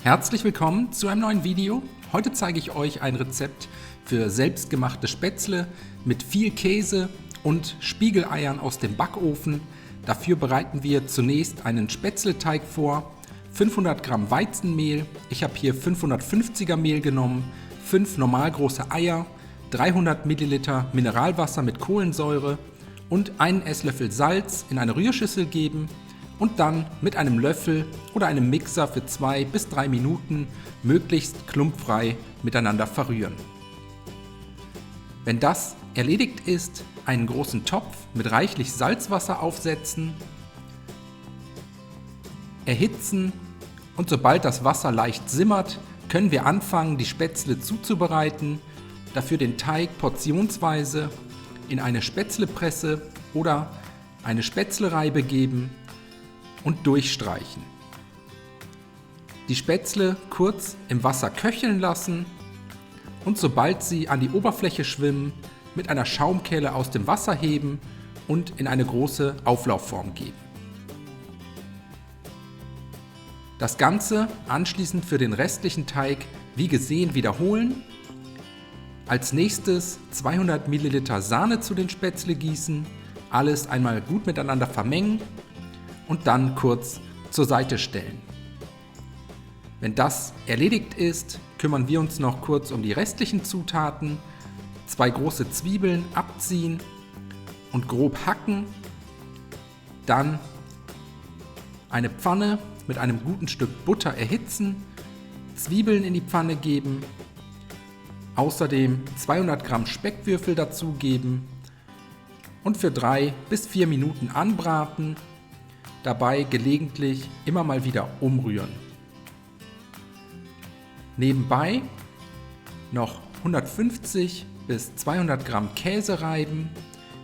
Herzlich willkommen zu einem neuen Video. Heute zeige ich euch ein Rezept für selbstgemachte Spätzle mit viel Käse und Spiegeleiern aus dem Backofen. Dafür bereiten wir zunächst einen Spätzleteig vor. 500 Gramm Weizenmehl, ich habe hier 550er Mehl genommen, 5 normal große Eier, 300 Milliliter Mineralwasser mit Kohlensäure und einen Esslöffel Salz in eine Rührschüssel geben und dann mit einem Löffel oder einem Mixer für 2 bis 3 Minuten möglichst klumpfrei miteinander verrühren. Wenn das erledigt ist, einen großen Topf mit reichlich Salzwasser aufsetzen, erhitzen und sobald das Wasser leicht simmert, können wir anfangen, die Spätzle zuzubereiten. Dafür den Teig portionsweise in eine Spätzlepresse oder eine Spätzlereibe geben und durchstreichen. Die Spätzle kurz im Wasser köcheln lassen und sobald sie an die Oberfläche schwimmen, mit einer Schaumkelle aus dem Wasser heben und in eine große Auflaufform geben. Das Ganze anschließend für den restlichen Teig wie gesehen wiederholen. Als nächstes 200 Milliliter Sahne zu den Spätzle gießen, alles einmal gut miteinander vermengen und dann kurz zur Seite stellen. Wenn das erledigt ist, kümmern wir uns noch kurz um die restlichen Zutaten. 2 große Zwiebeln abziehen und grob hacken. Dann eine Pfanne mit einem guten Stück Butter erhitzen, Zwiebeln in die Pfanne geben, außerdem 200 Gramm Speckwürfel dazugeben und für 3 bis 4 Minuten anbraten. Dabei gelegentlich immer mal wieder umrühren. Nebenbei noch 150 bis 200 Gramm Käse reiben.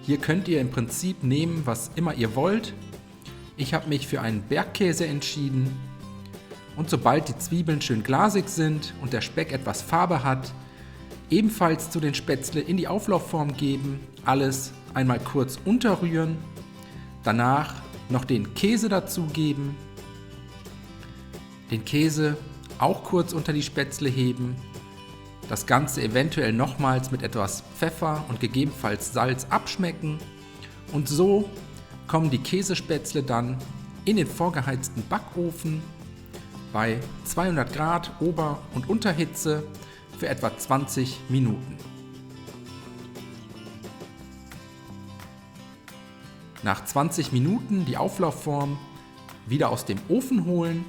Hier könnt ihr im Prinzip nehmen, was immer ihr wollt. Ich habe mich für einen Bergkäse entschieden. Und sobald die Zwiebeln schön glasig sind und der Speck etwas Farbe hat, ebenfalls zu den Spätzle in die Auflaufform geben, alles einmal kurz unterrühren. Danach noch den Käse dazugeben, den Käse auch kurz unter die Spätzle heben, das Ganze eventuell nochmals mit etwas Pfeffer und gegebenenfalls Salz abschmecken und so kommen die Käsespätzle dann in den vorgeheizten Backofen bei 200 Grad Ober- und Unterhitze für etwa 20 Minuten. Nach 20 Minuten die Auflaufform wieder aus dem Ofen holen.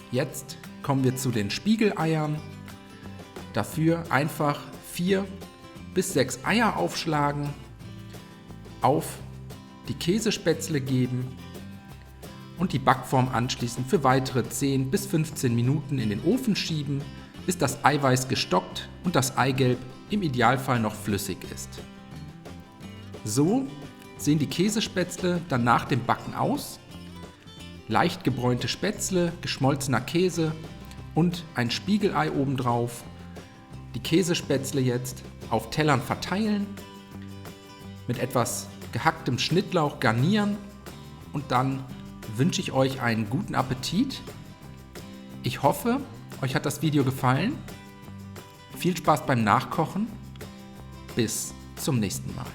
Jetzt kommen wir zu den Spiegeleiern. Dafür einfach 4 bis 6 Eier aufschlagen, auf die Käsespätzle geben und die Backform anschließend für weitere 10 bis 15 Minuten in den Ofen schieben, bis das Eiweiß gestockt und das Eigelb im Idealfall noch flüssig ist. So sehen die Käsespätzle dann nach dem Backen aus. Leicht gebräunte Spätzle, geschmolzener Käse und ein Spiegelei obendrauf. Die Käsespätzle jetzt auf Tellern verteilen, mit etwas gehacktem Schnittlauch garnieren und dann wünsche ich euch einen guten Appetit. Ich hoffe, euch hat das Video gefallen. Viel Spaß beim Nachkochen. Bis zum nächsten Mal.